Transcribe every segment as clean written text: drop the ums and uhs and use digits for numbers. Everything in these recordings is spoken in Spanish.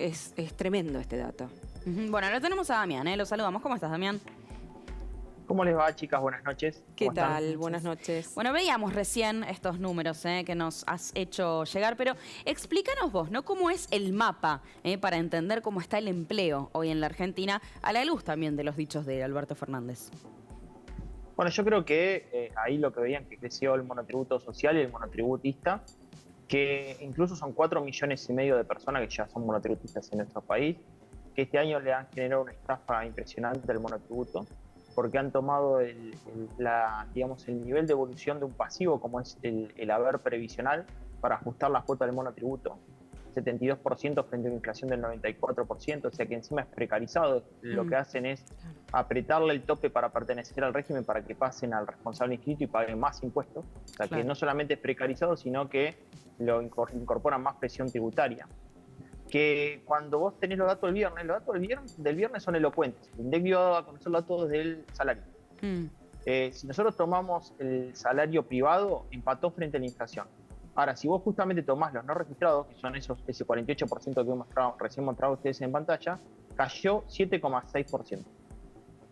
Es tremendo este dato. Bueno, lo tenemos a Damián, lo saludamos. ¿Cómo estás, Damián? ¿Cómo les va, chicas? Buenas noches. ¿Qué ¿Cómo están? tal? Buenas noches. Bueno, veíamos recién estos números que nos has hecho llegar, pero explícanos vos, ¿no? ¿Cómo es el mapa para entender cómo está el empleo hoy en la Argentina, a la luz también de los dichos de Alberto Fernández? Bueno, yo creo que ahí lo que veían que creció el monotributo social y el monotributista, que incluso son 4,5 millones de personas que ya son monotributistas en nuestro país, que este año le han generado una estafa impresionante al monotributo, porque han tomado digamos, el nivel de evolución de un pasivo como es el haber previsional para ajustar la cuota del monotributo. 72% frente a una inflación del 94%, o sea que encima es precarizado. Lo que hacen es apretarle el tope para pertenecer al régimen para que pasen al responsable inscrito y paguen más impuestos. O sea que no solamente es precarizado, sino que lo incorporan más presión tributaria. Que cuando vos tenés los datos del viernes son elocuentes. El INDEC dio a conocer los datos del salario. Si nosotros tomamos el salario privado, empató frente a la inflación. Ahora, si vos justamente tomás los no registrados, que son ese 48% que recién mostrado ustedes en pantalla, cayó 7,6%.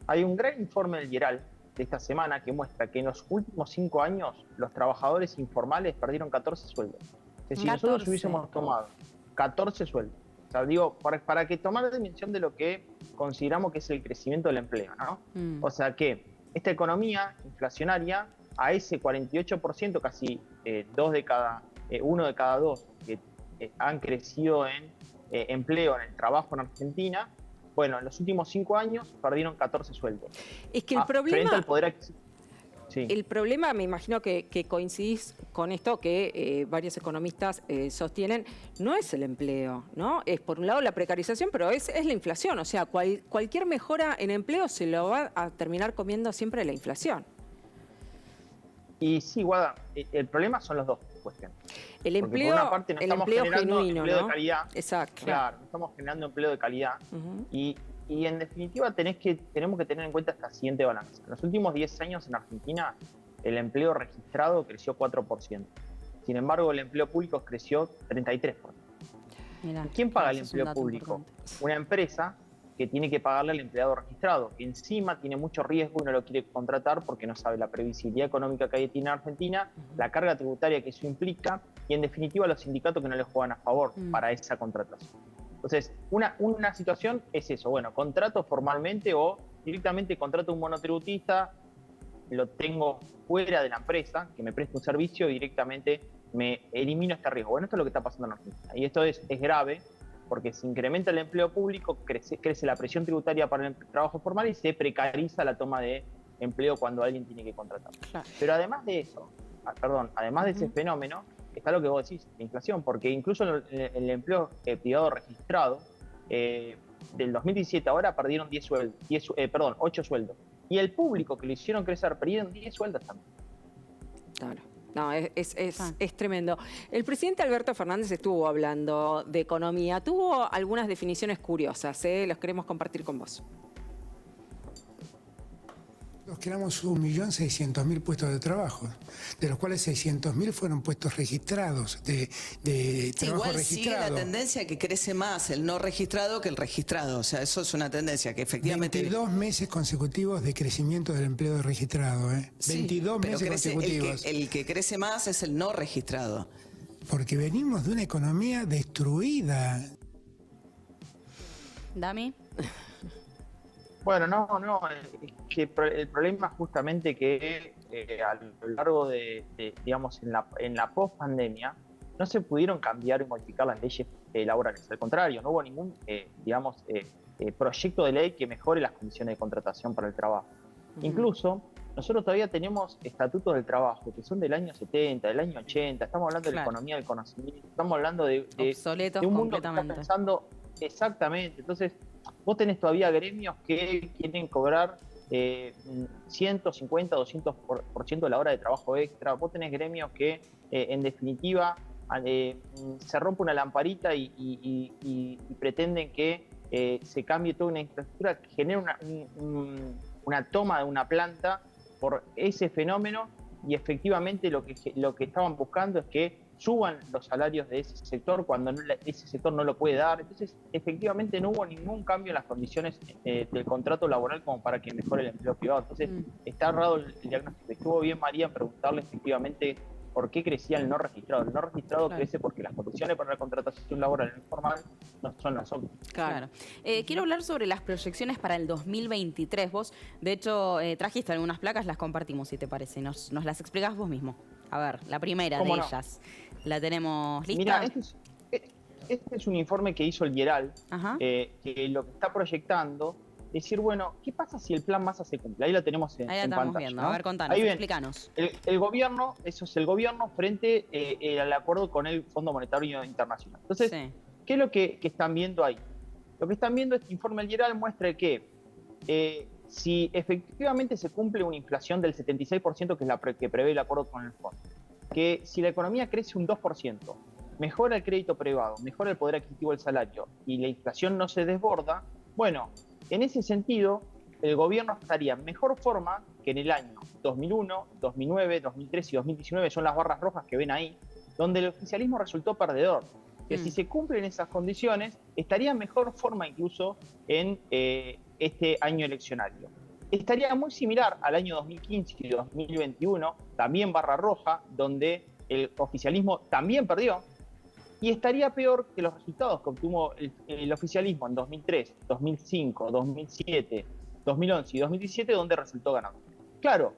Hay un gran informe del IERAL de esta semana que muestra que en los últimos 5 años los trabajadores informales perdieron 14 sueldos. Es decir, si nosotros hubiésemos tomado 14 sueldos, o sea, digo, para que tomar la dimensión de lo que consideramos que es el crecimiento del empleo, ¿no? O sea que esta economía inflacionaria, a ese 48%, casi 1 de cada 2 que han crecido en empleo, en el trabajo en Argentina, bueno, en los últimos 5 años perdieron 14 sueldos. Es que el problema... Frente al poder adquisitivo. Sí. El problema, me imagino que coincidís con esto que varios economistas sostienen, no es el empleo, ¿no? Es por un lado la precarización, pero es la inflación. O sea, cualquier mejora en empleo se lo va a terminar comiendo siempre la inflación. Y sí, Guada, el problema son las dos cuestiones. El empleo, por una parte no estamos generando genuino, empleo ¿no? de calidad. Exacto. Claro, no estamos generando empleo de calidad. Y en definitiva tenemos que tener en cuenta esta siguiente balanza. En los últimos 10 años en Argentina, el empleo registrado creció 4%. Sin embargo, el empleo público creció 33%. Mirá, ¿Quién paga el empleo público? Una empresa que tiene que pagarle al empleado registrado, que encima tiene mucho riesgo y no lo quiere contratar porque no sabe la previsibilidad económica que tiene Argentina, la carga tributaria que eso implica y en definitiva los sindicatos que no le juegan a favor para esa contratación. Entonces, una situación es eso, bueno, contrato formalmente o directamente contrato a un monotributista, lo tengo fuera de la empresa, que me preste un servicio y directamente me elimino este riesgo. Bueno, esto es lo que está pasando en Argentina y esto es grave, porque se incrementa el empleo público, crece la presión tributaria para el trabajo formal y se precariza la toma de empleo cuando alguien tiene que contratar. Claro. Pero además de eso, además de ese fenómeno, está lo que vos decís, la inflación, porque incluso el empleo privado registrado, del 2017 ahora perdieron 8 sueldos. Y el público que lo hicieron crecer perdieron 10 sueldos también. Claro. No, es tremendo. El presidente Alberto Fernández estuvo hablando de economía. Tuvo algunas definiciones curiosas, los queremos compartir con vos. Nos creamos 1.600.000 puestos de trabajo, de los cuales 600.000 fueron puestos registrados, de trabajo igual registrado. Sigue la tendencia que crece más el no registrado que el registrado. O sea, eso es una tendencia que efectivamente... 22 meses consecutivos de crecimiento del empleo registrado, ¿eh? Sí, 22 meses consecutivos. El que crece más es el no registrado. Porque venimos de una economía destruida. Dami. Bueno, no, es que el problema es justamente que a lo largo digamos, en la post-pandemia, no se pudieron cambiar y modificar las leyes laborales. Al contrario, no hubo ningún, proyecto de ley que mejore las condiciones de contratación para el trabajo. Incluso, nosotros todavía tenemos estatutos del trabajo que son del año 70, del año 80, estamos hablando de la economía del conocimiento, estamos hablando de un mundo que está pensando exactamente. Entonces, vos tenés todavía gremios que quieren cobrar 150, 200% de la hora de trabajo extra. Vos tenés gremios que, en definitiva, se rompe una lamparita y pretenden que se cambie toda una infraestructura que genere una toma de una planta por ese fenómeno y efectivamente lo que estaban buscando es que suban los salarios de ese sector cuando ese sector no lo puede dar. Entonces, efectivamente no hubo ningún cambio en las condiciones del contrato laboral como para que mejore el empleo privado. Entonces, está errado el diagnóstico. Estuvo bien, María, en preguntarle efectivamente por qué crecía el no registrado. El no registrado crece porque las condiciones para la contratación laboral informal no son las óptimas. Claro. Quiero hablar sobre las proyecciones para el 2023. Vos, de hecho, trajiste algunas placas, las compartimos, si te parece. Nos las explicás vos mismo. A ver, la primera de ellas. ¿La tenemos lista? Mira, este es un informe que hizo el IERAL, que lo que está proyectando es decir, bueno, ¿qué pasa si el plan Massa se cumple? Ahí la tenemos en pantalla. Ahí la estamos viendo. ¿No? A ver, contanos, explícanos. El gobierno, eso es el gobierno frente al acuerdo con el Fondo Monetario Internacional. Entonces, ¿qué es lo que están viendo ahí? Lo que están viendo, este informe del IERAL muestra que si efectivamente se cumple una inflación del 76%, que es la que prevé el acuerdo con el fondo, que si la economía crece un 2%, mejora el crédito privado, mejora el poder adquisitivo del salario y la inflación no se desborda, bueno, en ese sentido, el gobierno estaría en mejor forma que en el año 2001, 2009, 2003 y 2019, son las barras rojas que ven ahí, donde el oficialismo resultó perdedor. Que si se cumplen esas condiciones, estaría en mejor forma incluso en este año eleccionario. Estaría muy similar al año 2015 y 2021, también barra roja, donde el oficialismo también perdió, y estaría peor que los resultados que obtuvo el oficialismo en 2003, 2005, 2007, 2011 y 2017, donde resultó ganador. Claro,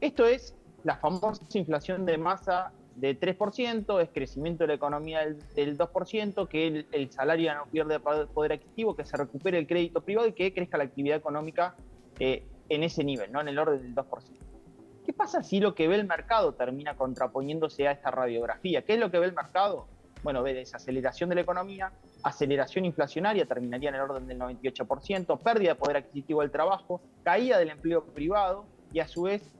esto es la famosa inflación de masa de 3%, es crecimiento de la economía del 2%, que el salario no pierde poder adquisitivo, que se recupere el crédito privado y que crezca la actividad económica en ese nivel, ¿no? En el orden del 2%. ¿Qué pasa si lo que ve el mercado termina contraponiéndose a esta radiografía? ¿Qué es lo que ve el mercado? Bueno, ve desaceleración de la economía, aceleración inflacionaria, terminaría en el orden del 98%, pérdida de poder adquisitivo del trabajo, caída del empleo privado y a su vez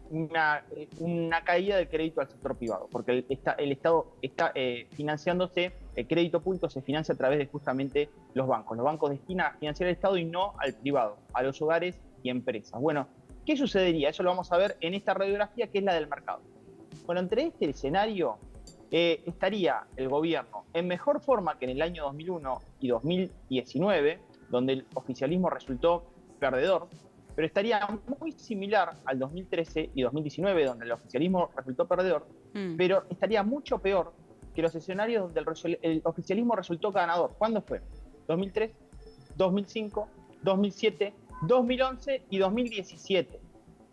una caída del crédito al sector privado, porque el Estado está financiándose, el crédito público se financia a través de justamente los bancos. Los bancos destinan a financiar al Estado y no al privado, a los hogares y empresas. Bueno, ¿qué sucedería? Eso lo vamos a ver en esta radiografía que es la del mercado. Bueno, entre este escenario estaría el gobierno en mejor forma que en el año 2001 y 2019, donde el oficialismo resultó perdedor, pero estaría muy similar al 2013 y 2019, donde el oficialismo resultó perdedor, pero estaría mucho peor que los escenarios donde el oficialismo resultó ganador. ¿Cuándo fue? 2003, 2005, 2007, 2011 y 2017.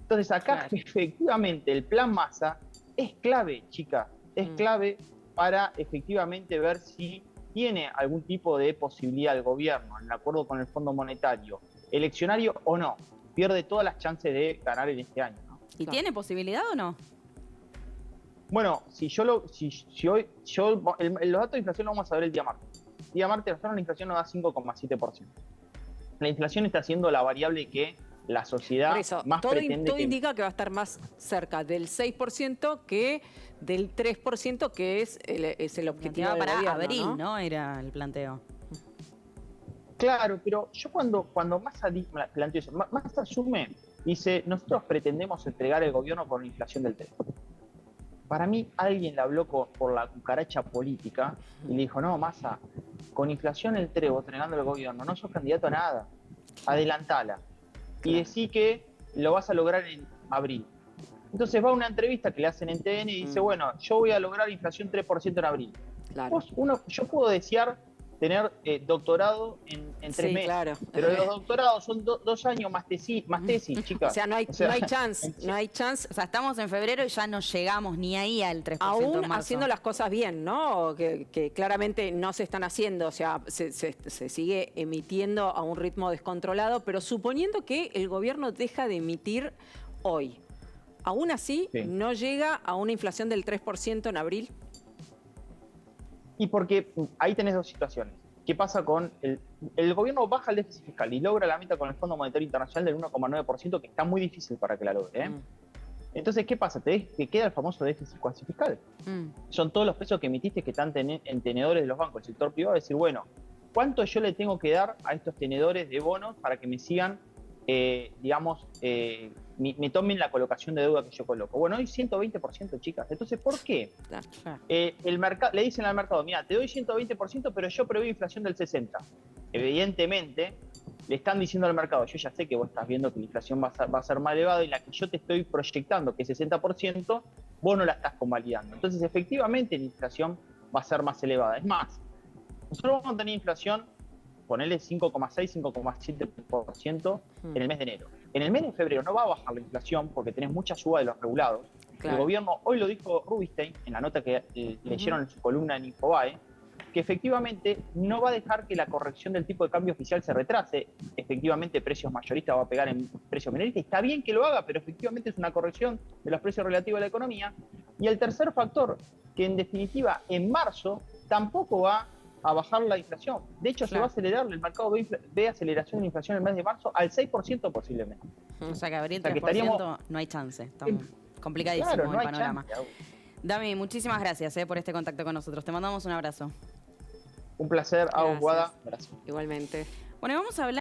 Entonces acá efectivamente el plan Massa es clave, chicas, es clave para efectivamente ver si tiene algún tipo de posibilidad el gobierno, en el acuerdo con el Fondo Monetario, eleccionario o no. Pierde todas las chances de ganar en este año, ¿no? ¿Y tiene posibilidad o no? Bueno, los datos de inflación los vamos a ver el día martes. El día martes la inflación nos da 5,7%. La inflación está siendo la variable que la sociedad por eso, más pretende. Todo indica que va a estar más cerca del 6% que del 3%, que es el objetivo del para gobierno, abril, ¿no? Era el planteo. Claro, pero yo cuando Massa planteó eso, Massa asume, dice, nosotros pretendemos entregar el gobierno con la inflación del 3%. Para mí, alguien le habló por la cucaracha política y le dijo, no, Massa, con inflación el 3%, vos entregando el gobierno, no sos candidato a nada, adelantala. Y decí que lo vas a lograr en abril. Entonces va a una entrevista que le hacen en TN y dice, bueno, yo voy a lograr inflación 3% en abril. Claro. Yo puedo desear tener doctorado en 3 meses, claro. Pero los doctorados son 2 años más tesis, chicas. O sea, no hay chance. O sea, estamos en febrero y ya no llegamos ni ahí al 3% Aún en marzo. haciendo las cosas bien, ¿no? Que claramente no se están haciendo, o sea, se sigue emitiendo a un ritmo descontrolado, pero suponiendo que el gobierno deja de emitir hoy, aún así no llega a una inflación del 3% en abril. Y porque ahí tenés dos situaciones. ¿Qué pasa con el gobierno baja el déficit fiscal y logra la meta con el Fondo Monetario Internacional del 1,9%, que está muy difícil para que la logre, Entonces, ¿qué pasa? Te queda el famoso déficit cuasi fiscal. Son todos los pesos que emitiste que están en tenedores de los bancos, el sector privado, decir, bueno, ¿cuánto yo le tengo que dar a estos tenedores de bonos para que me sigan, me tomen la colocación de deuda que yo coloco. Bueno, hoy 120%, chicas. Entonces, ¿por qué? El mercado, le dicen al mercado, mira, te doy 120%, pero yo preveo inflación del 60%. Evidentemente, le están diciendo al mercado, yo ya sé que vos estás viendo que la inflación va a ser más elevada y la que yo te estoy proyectando, que es 60%, vos no la estás convalidando. Entonces, efectivamente, la inflación va a ser más elevada. Es más, nosotros vamos a tener inflación, ponele 5,6, 5,7% en el mes de enero. En el mes de febrero no va a bajar la inflación porque tenés mucha suba de los regulados. Claro. El gobierno, hoy lo dijo Rubinstein, en la nota que leyeron en su columna en Infobae, que efectivamente no va a dejar que la corrección del tipo de cambio oficial se retrase. Efectivamente, precios mayoristas va a pegar en precios minoristas. Está bien que lo haga, pero efectivamente es una corrección de los precios relativos a la economía. Y el tercer factor, que en definitiva en marzo tampoco va a bajar la inflación. De hecho, se va a acelerar, el mercado ve aceleración de inflación en el mes de marzo al 6% posiblemente. O sea que abrir 3% no hay chance. Está complicadísimo el panorama. Dami, muchísimas gracias por este contacto con nosotros. Te mandamos un abrazo. Un placer, Agus Guada. Gracias. Igualmente. Bueno, vamos a hablar.